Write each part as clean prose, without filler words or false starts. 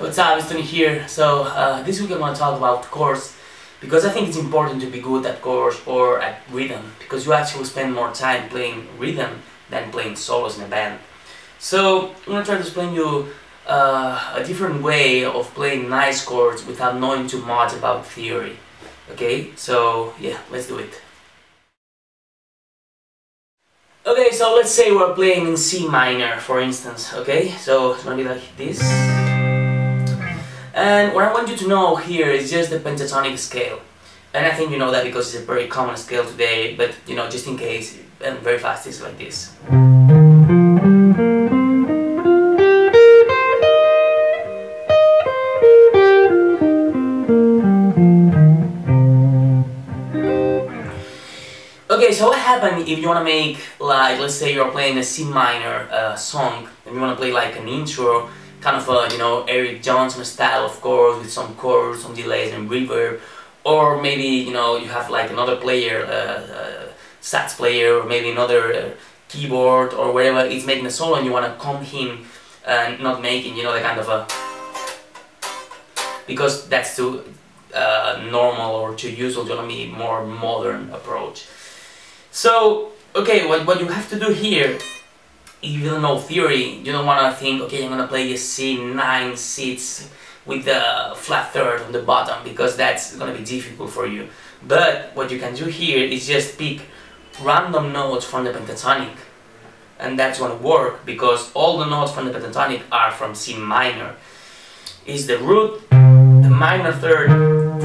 What's up, it's Tony here. So this week I'm going to talk about chords because I think it's important to be good at chords or at rhythm because you actually spend more time playing rhythm than playing solos in a band. So I'm going to try to explain you a different way of playing nice chords without knowing too much about theory. Okay, so yeah, let's do it. Okay, so let's say we're playing in C minor, for instance. Okay, so it's going to be like this. And what I want you to know here is just the pentatonic scale. And I think you know that because it's a very common scale today, but you know, just in case, and very fast, it's like this. Okay, so what happens if you want to make, like, let's say you're playing a C minor song, and you want to play like an intro, kind of a, you know, Eric Johnson style of chords with some chords, some delays and reverb, or maybe, you know, you have like another player, sax player, or maybe another keyboard or whatever is making a solo and you want to come him and not making, you know, the kind of a, because that's too normal or too usual, you want to be more modern approach. So, okay, what you have to do here, if you don't know theory, you don't want to think, okay, I'm going to play a C9 6 with the flat third on the bottom, because that's going to be difficult for you. But what you can do here is just pick random notes from the pentatonic, and that's going to work, because all the notes from the pentatonic are from C minor. It's the root, the minor third,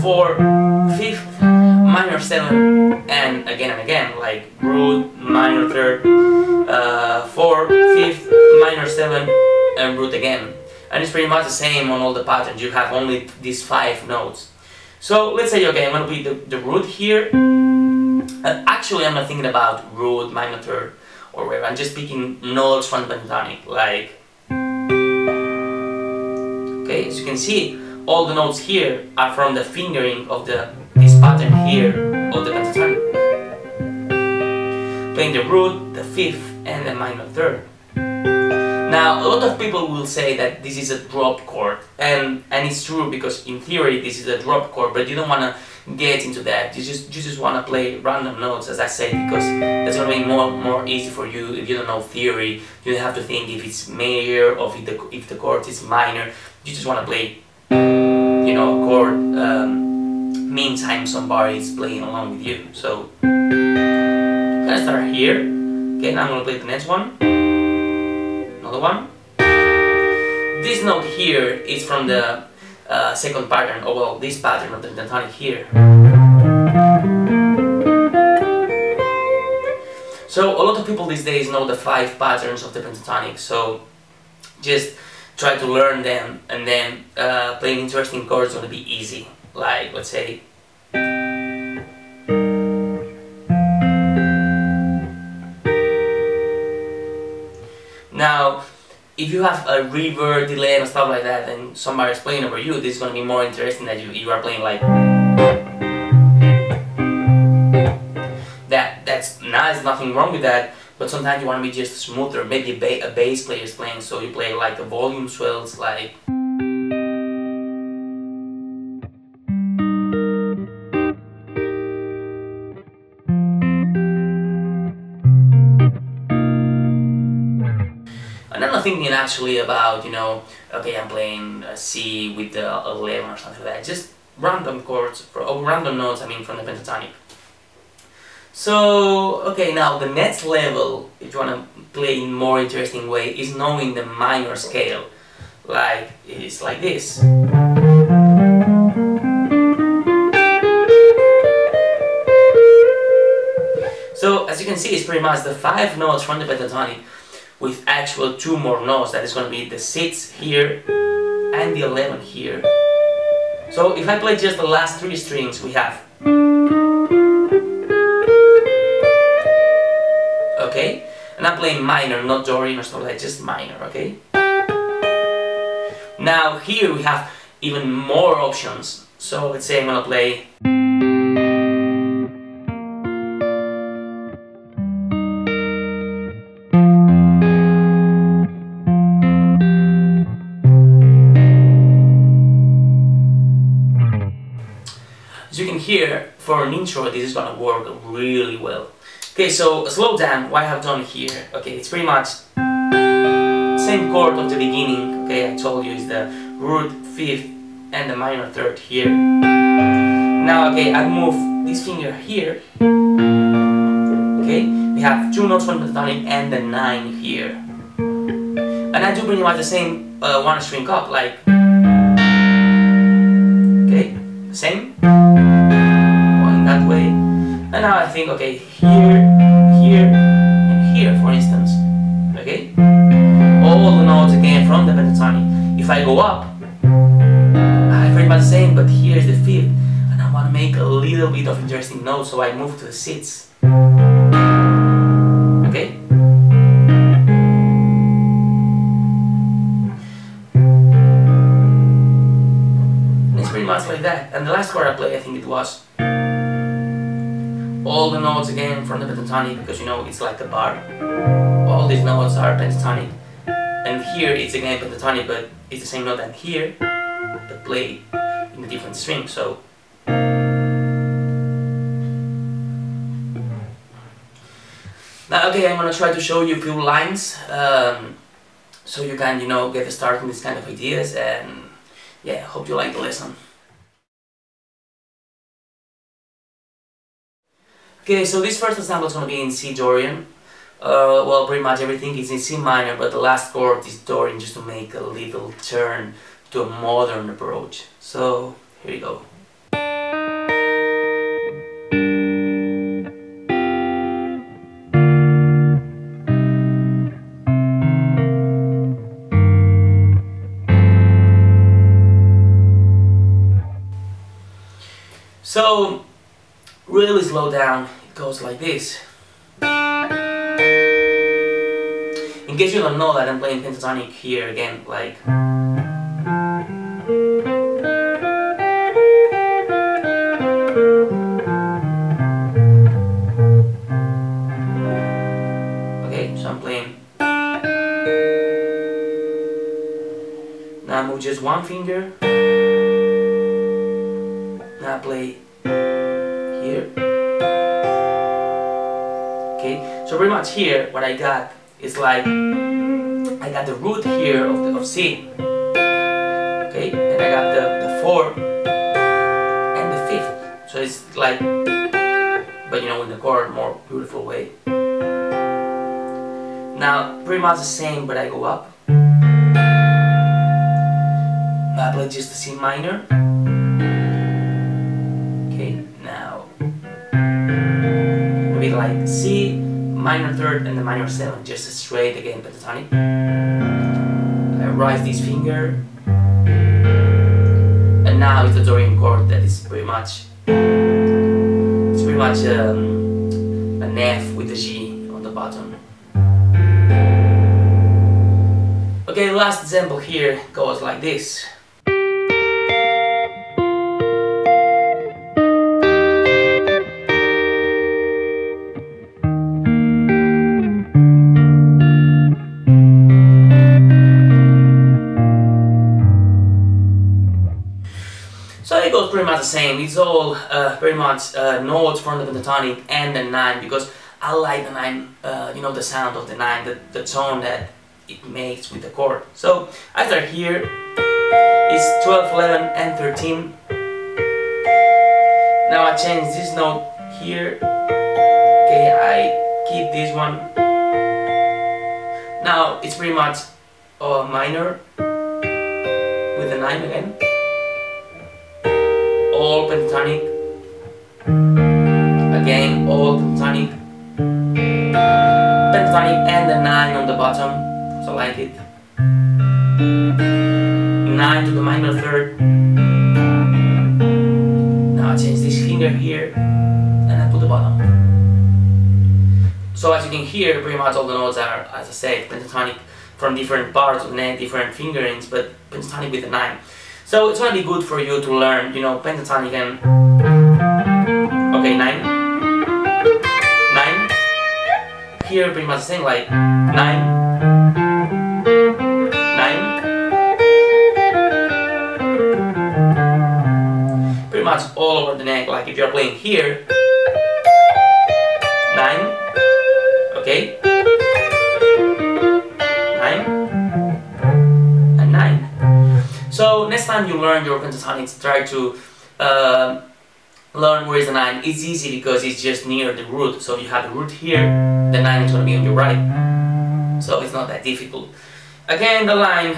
4, 5th, minor 7, and again, like root, minor third, 4, 5th, minor 7, and root again. And it's pretty much the same on all the patterns, you have only these 5 notes. So let's say, okay, I'm going to play the root here. Actually, I'm not thinking about root, minor third, or whatever, I'm just picking notes from the pentatonic, like, okay, as you can see, all the notes here are from the fingering of this pattern here of the pentatonic. Playing the root, the 5th, and the minor third. Now, a lot of people will say that this is a drop chord, and it's true, because in theory this is a drop chord, but you don't want to get into that. You just want to play random notes, as I said, because that's going to be more easy for you. If you don't know theory, you don't have to think if it's major or if the chord is minor. You just want to play, you know, chord. Meantime somebody is playing along with you. So I'm gonna start here. Okay, now I'm gonna play the next one. Another one. This note here is from the second pattern, or well, this pattern of the pentatonic here. So a lot of people these days know the 5 patterns of the pentatonic, so just try to learn them, and then playing interesting chords is going to be easy. Like, let's say, now, if you have a reverb, delay and stuff like that, and somebody's playing over you, this is going to be more interesting than you are playing like that. That's nice, nothing wrong with that, but sometimes you want to be just smoother. Maybe a bass player is playing, so you play like a volume swells, like. And I'm not thinking actually about, you know, okay, I'm playing a C with the 11 or something like that. Just random chords, or random notes, I mean, from the pentatonic. So, okay, now the next level, if you want to play in more interesting way, is knowing the minor scale. Like, it's like this. So, as you can see, it's pretty much the 5 notes from the pentatonic with actual 2 more notes. That is going to be the 6 here and the 11 here. So if I play just the last 3 strings, we have, okay, and I'm playing minor, not Dorian or something like that, just minor, okay. Now here we have even more options. So let's say I'm gonna play here, for an intro, this is gonna work really well. Okay, so slow down, what I have done here, okay, it's pretty much same chord of the beginning, okay, I told you is the root, fifth, and the minor third here. Now, okay, I move this finger here, okay, we have two notes from the pentatonic and the 9 here. And I do pretty much the same one string up, like, okay, same, going that way. And now I think, okay, here, here, and here, for instance, okay? All the notes again from the pentatonic. If I go up, I have pretty much the same, but here's the fifth, and I want to make a little bit of interesting notes, so I move to the sixth. Okay? And it's pretty much like that. And the last chord I played, I think it was all the notes again from the pentatonic, because you know it's like a bar. All these notes are pentatonic, and here it's again pentatonic, but it's the same note than here, but played in a different string. So now, okay, I'm gonna try to show you a few lines, so you can, you know, get a start in this kind of ideas, and yeah, hope you like the lesson. Okay, so this first example is going to be in C Dorian. Well, pretty much everything is in C minor, but the last chord is Dorian, just to make a little turn to a modern approach. So, here you go. So, really slow down, it goes like this. In case you don't know that I'm playing pentatonic here again, like, okay, so I'm playing. Now I move just one finger. Now I play here. Okay, so pretty much here what I got is like I got the root here of C. Okay, and I got the 4 and the 5th. So it's like, but you know, in the chord more beautiful way. Now pretty much the same, but I go up. Now I play just the C minor. Maybe like C, minor third, and the minor 7, just straight again pentatonic. I rise this finger, and now it's the Dorian chord that is pretty much an F with a G on the bottom. Okay, the last example here goes like this. So it goes pretty much the same. It's all pretty much notes from the pentatonic and the 9, because I like the 9, you know, the sound of the 9, the tone that it makes with the chord. So I start here, it's 12, 11, and 13. Now I change this note here. Okay, I keep this one. Now it's pretty much minor with the 9 again. All pentatonic, again all pentatonic, and the 9 on the bottom, so I like it. 9 to the minor third. Now I change this finger here, and I put the bottom. So as you can hear, pretty much all the notes are, as I said, pentatonic from different parts of the neck, different fingerings, but pentatonic with the 9. So it's gonna be good for you to learn, you know, pentatonic and, okay, 9, 9, here pretty much the same, like 9, 9, pretty much all over the neck. Like if you're playing here, 9, okay, 9, and 9. So next time you learn your pentatonics, try to learn where is the 9. It's easy because it's just near the root. So you have the root here, the 9 is going to be on your right. So it's not that difficult. Again, the line,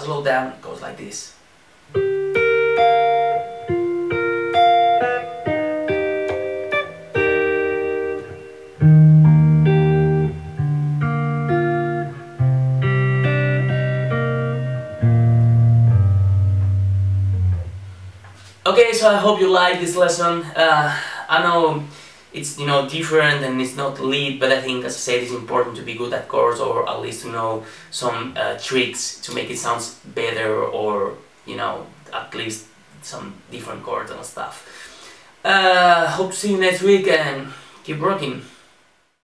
slow down, goes like this. Okay, so I hope you like this lesson. I know it's different and it's not lead, but I think, as I said, it's important to be good at chords, or at least to know some tricks to make it sound better, or at least some different chords and stuff. Hope to see you next week, and keep rocking.